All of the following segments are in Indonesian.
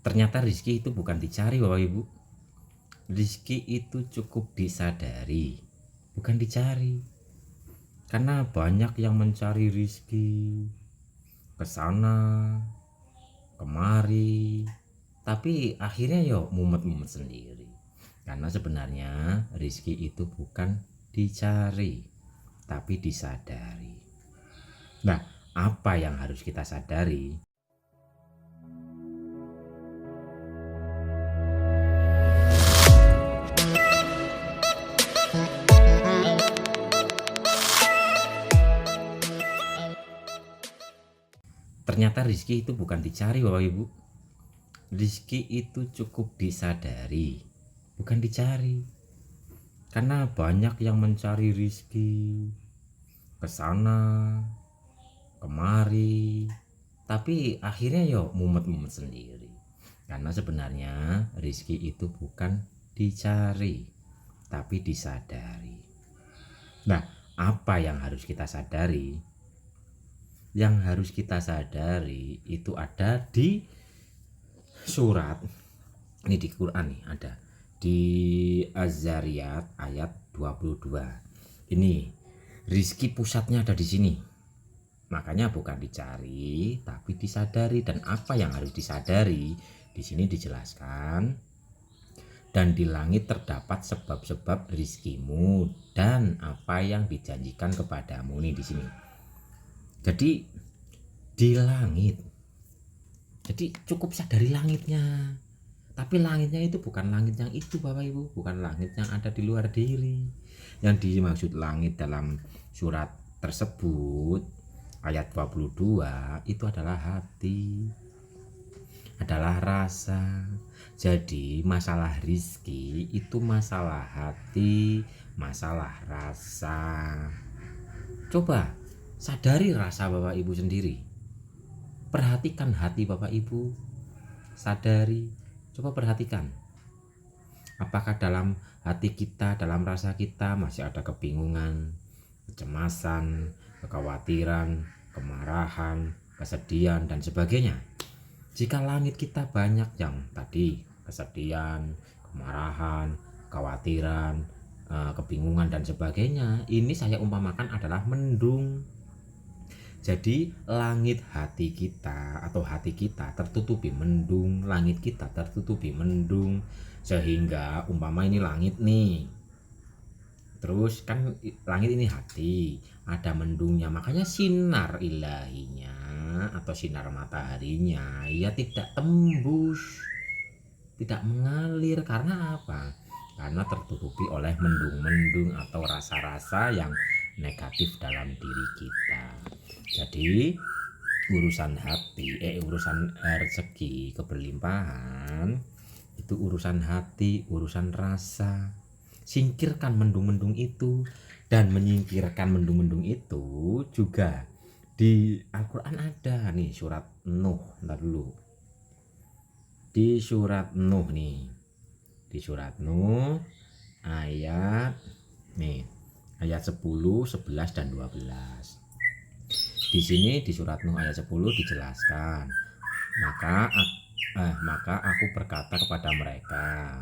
Ternyata rizki itu bukan dicari, Bapak Ibu. Rizki itu cukup disadari, bukan dicari. Karena banyak yang mencari rizki ke sana kemari, tapi akhirnya yo mumet-mumet sendiri. Karena sebenarnya rizki itu bukan dicari, tapi disadari. Nah, apa yang harus kita sadari? Ternyata rizki itu bukan dicari, Bapak Ibu. Rizki itu cukup disadari, bukan dicari. Karena banyak yang mencari rizki ke sana kemari, tapi akhirnya yo mumet-mumet sendiri. Karena sebenarnya rizki itu bukan dicari, tapi disadari. Nah, apa yang harus kita sadari? Yang harus kita sadari itu ada di surat, ini di Quran nih, ada di Az-Zariyat ayat 22. Ini rizki pusatnya ada di sini. Makanya bukan dicari tapi disadari. Dan apa yang harus disadari di sini dijelaskan, dan di langit terdapat sebab-sebab rizkimu dan apa yang dijanjikan kepadamu. Nih di sini. Jadi di langit. Jadi cukup sadari langitnya. Tapi langitnya itu bukan langit yang itu, Bapak Ibu, bukan langit yang ada di luar diri. Yang dimaksud langit dalam surat tersebut ayat 22 itu adalah hati, adalah rasa. Jadi masalah rizki itu masalah hati, masalah rasa. Coba sadari rasa Bapak Ibu sendiri, perhatikan hati Bapak Ibu, sadari, coba perhatikan. Apakah dalam hati kita, dalam rasa kita masih ada kebingungan, kecemasan, kekhawatiran, kemarahan, kesedihan, dan sebagainya? Jika langit kita banyak yang tadi kesedihan, kemarahan, kekhawatiran, kebingungan, dan sebagainya, ini saya umpamakan adalah mendung. Jadi langit hati kita atau hati kita tertutupi mendung, langit kita tertutupi mendung, sehingga umpama ini langit nih, terus kan langit ini hati, ada mendungnya, makanya sinar ilahinya atau sinar mataharinya ya tidak tembus, tidak mengalir. Karena apa? Karena tertutupi oleh mendung-mendung atau rasa-rasa yang negatif dalam diri kita. Jadi urusan hati, urusan rezeki, keberlimpahan itu urusan hati, urusan rasa. Singkirkan mendung-mendung itu, dan menyingkirkan mendung-mendung itu juga di Al-Quran ada nih, surat Nuh. Ntar dulu, di surat Nuh nih, di surat Nuh ayat nih, ayat 10, 11 dan 12. Di sini di surat Nuh ayat 10 dijelaskan, maka aku berkata kepada mereka,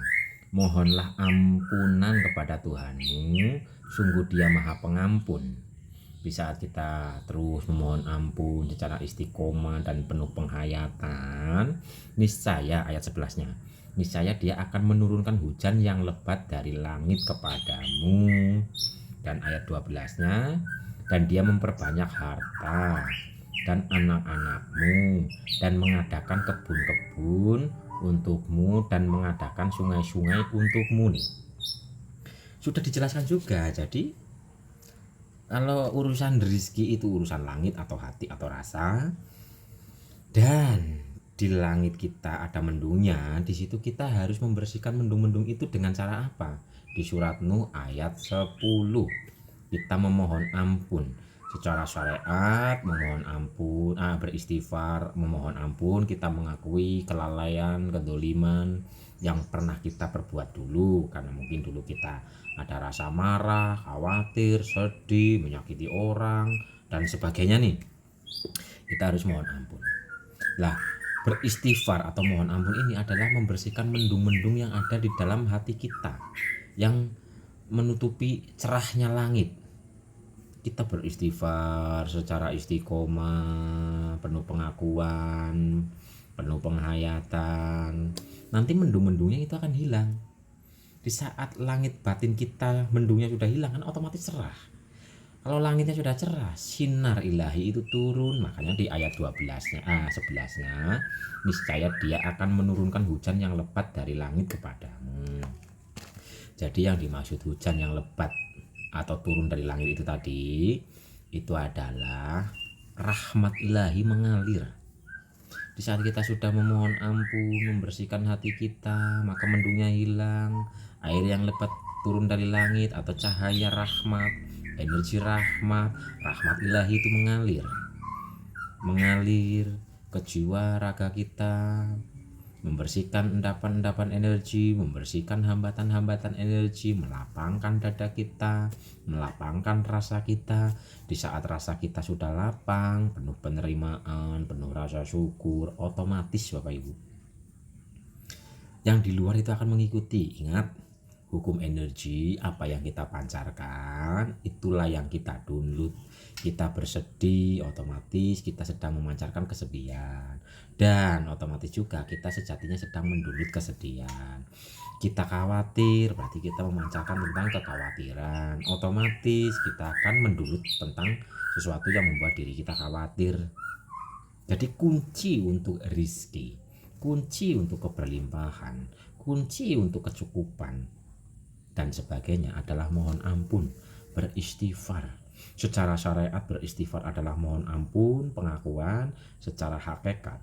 mohonlah ampunan kepada Tuhanmu, sungguh Dia Maha Pengampun. Di saat kita terus memohon ampun secara istiqomah dan penuh penghayatan, niscaya ayat 11-nya, niscaya Dia akan menurunkan hujan yang lebat dari langit kepadamu. Dan ayat 12-nya, dan Dia memperbanyak harta dan anak-anakmu, dan mengadakan kebun-kebun untukmu, dan mengadakan sungai-sungai untukmu. Nih sudah dijelaskan juga. Jadi kalau urusan rezeki itu urusan langit atau hati atau rasa, dan di langit kita ada mendungnya, di situ kita harus membersihkan mendung-mendung itu dengan cara apa? Di surat Nuh ayat 10 kita memohon ampun secara syariat, memohon ampun, beristighfar, memohon ampun, kita mengakui kelalaian, kedoliman yang pernah kita perbuat dulu, karena mungkin dulu kita ada rasa marah, khawatir, sedih, menyakiti orang dan sebagainya nih, kita harus mohon ampun. Lah, Beristighfar atau mohon ampun ini adalah membersihkan mendung-mendung yang ada di dalam hati kita, yang menutupi cerahnya langit. Kita beristighfar secara istiqomah, penuh pengakuan, penuh penghayatan. Nanti mendung-mendungnya itu akan hilang. Di saat langit batin kita mendungnya sudah hilang, kan otomatis cerah. Kalau langitnya sudah cerah, sinar ilahi itu turun. Makanya di ayat 12-nya, 11-nya, niscaya dia akan menurunkan hujan yang lebat dari langit kepadamu. Jadi yang dimaksud hujan yang lebat atau turun dari langit itu tadi, itu adalah rahmat ilahi mengalir. Di saat kita sudah memohon ampun, membersihkan hati kita, maka mendungnya hilang, air yang lebat turun dari langit atau cahaya rahmat, energi rahmat, rahmat ilahi itu mengalir ke jiwa raga kita, membersihkan endapan-endapan energi, membersihkan hambatan-hambatan energi, melapangkan dada kita, melapangkan rasa kita. Di saat rasa kita sudah lapang, penuh penerimaan, penuh rasa syukur, otomatis Bapak Ibu, yang di luar itu akan mengikuti. Ingat, hukum energi, apa yang kita pancarkan itulah yang kita download. Kita bersedih, otomatis kita sedang memancarkan kesedihan, dan otomatis juga kita sejatinya sedang mendownload kesedihan. Kita khawatir, berarti kita memancarkan tentang kekhawatiran, otomatis kita akan mendownload tentang sesuatu yang membuat diri kita khawatir. Jadi kunci untuk rizki, kunci untuk keberlimpahan, kunci untuk kecukupan dan sebagainya adalah mohon ampun, beristighfar. Secara syariat beristighfar adalah mohon ampun, pengakuan. Secara hakikat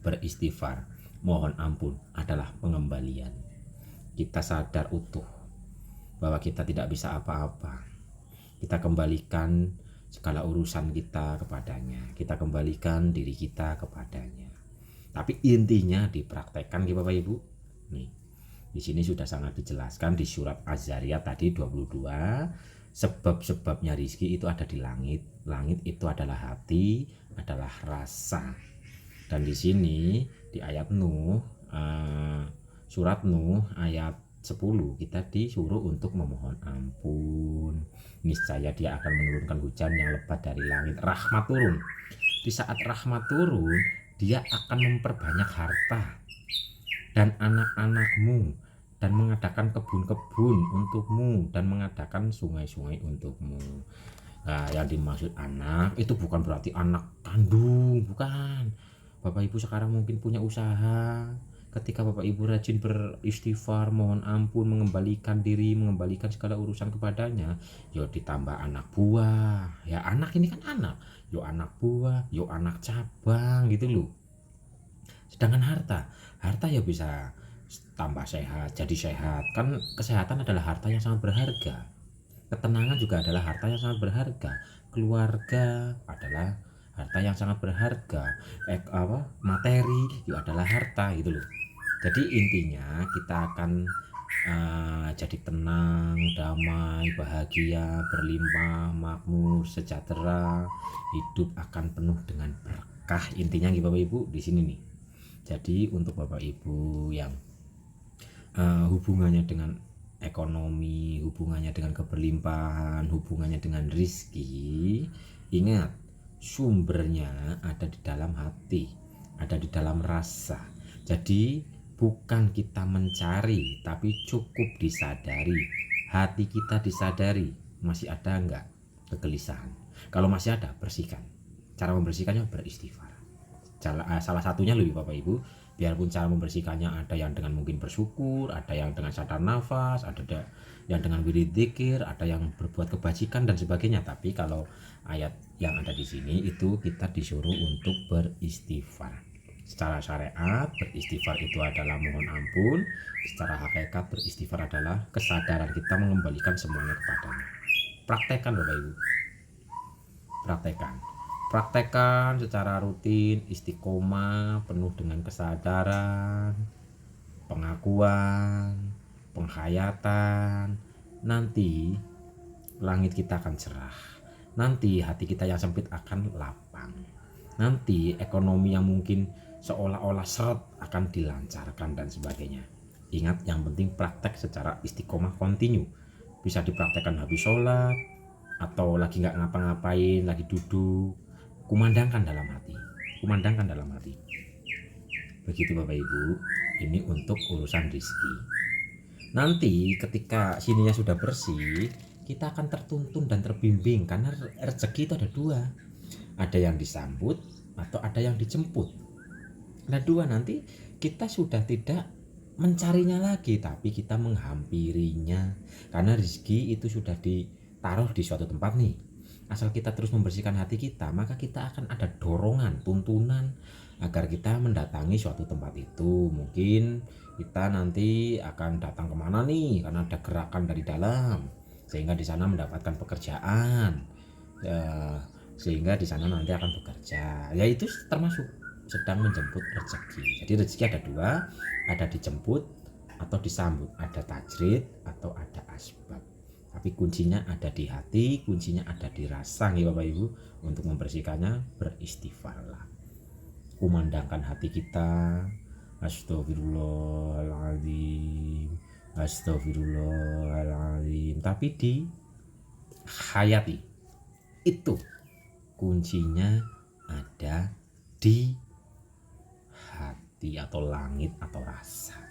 beristighfar, mohon ampun adalah pengembalian. Kita sadar utuh bahwa kita tidak bisa apa-apa. Kita kembalikan segala urusan kita kepadanya. Kita kembalikan diri kita kepadanya. Tapi intinya dipraktekkan ya Bapak Ibu. Nih, di sini sudah sangat dijelaskan di surat Az-Zariyat tadi 22. Sebab-sebabnya rizki itu ada di langit. Langit itu adalah hati, adalah rasa. Dan di sini di ayat Nuh, surat Nuh ayat 10, kita disuruh untuk memohon ampun. Niscaya dia akan menurunkan hujan yang lebat dari langit. Rahmat turun. Di saat rahmat turun, dia akan memperbanyak harta dan anak-anakmu, dan mengadakan kebun-kebun untukmu, dan mengadakan sungai-sungai untukmu. Nah, yang dimaksud anak itu bukan berarti anak kandung, bukan. Bapak Ibu sekarang mungkin punya usaha. Ketika Bapak Ibu rajin beristighfar, mohon ampun, mengembalikan diri, mengembalikan segala urusan kepadanya, yo ditambah anak buah. Ya anak ini kan anak, yo anak buah, yo anak cabang gitu loh. Sedangkan harta ya bisa tambah sehat, jadi sehat. Kan kesehatan adalah harta yang sangat berharga. Ketenangan juga adalah harta yang sangat berharga. Keluarga adalah harta yang sangat berharga. Materi itu adalah harta gitu loh. Jadi intinya kita akan jadi tenang, damai, bahagia, berlimpah, makmur, sejahtera, hidup akan penuh dengan berkah. Intinya gitu Bapak Ibu di sini nih. Jadi untuk Bapak Ibu yang hubungannya dengan ekonomi, hubungannya dengan keberlimpahan, hubungannya dengan rizki, ingat sumbernya ada di dalam hati, ada di dalam rasa. Jadi bukan kita mencari, tapi cukup disadari. Hati kita disadari, masih ada enggak kegelisahan? Kalau masih ada, bersihkan. Cara membersihkannya beristighfar. Salah satunya lebih Bapak Ibu, biarpun cara membersihkannya ada yang dengan mungkin bersyukur, ada yang dengan sadar nafas, ada yang dengan wirid dzikir, ada yang berbuat kebajikan dan sebagainya. Tapi kalau ayat yang ada di sini itu kita disuruh untuk beristighfar. Secara syariat beristighfar itu adalah mohon ampun, secara hakikat beristighfar adalah kesadaran kita mengembalikan semuanya kepadanya. Praktekkan Bapak Ibu, praktekkan secara rutin, istiqomah, penuh dengan kesadaran, pengakuan, penghayatan. Nanti langit kita akan cerah. Nanti hati kita yang sempit akan lapang. Nanti ekonomi yang mungkin seolah-olah seret akan dilancarkan dan sebagainya. Ingat, yang penting praktek secara istiqomah kontinu. Bisa dipraktekkan habis sholat, atau lagi nggak ngapa-ngapain, lagi duduk, kumandangkan dalam hati. Kumandangkan dalam hati. Begitu Bapak Ibu, ini untuk urusan rezeki. Nanti ketika sininya sudah bersih, kita akan tertuntun dan terbimbing, karena rezeki itu ada dua. Ada yang disambut atau ada yang dijemput. Nah, dua, nanti kita sudah tidak mencarinya lagi, tapi kita menghampirinya, karena rezeki itu sudah ditaruh di suatu tempat nih. Asal kita terus membersihkan hati kita, maka kita akan ada dorongan, tuntunan agar kita mendatangi suatu tempat itu. Mungkin kita nanti akan datang kemana nih, karena ada gerakan dari dalam, sehingga di sana mendapatkan pekerjaan, sehingga di sana nanti akan bekerja. Ya, itu termasuk sedang menjemput rezeki. Jadi rezeki ada dua, ada dijemput atau disambut, ada tajrid atau ada asbab. Tapi kuncinya ada di hati, kuncinya ada di rasa nih Bapak Ibu. Untuk membersihkannya, beristighfarlah. Kumandangkan hati kita, astagfirullahaladzim, astagfirullahaladzim, tapi dihayati. Itu kuncinya ada di hati atau langit atau rasa.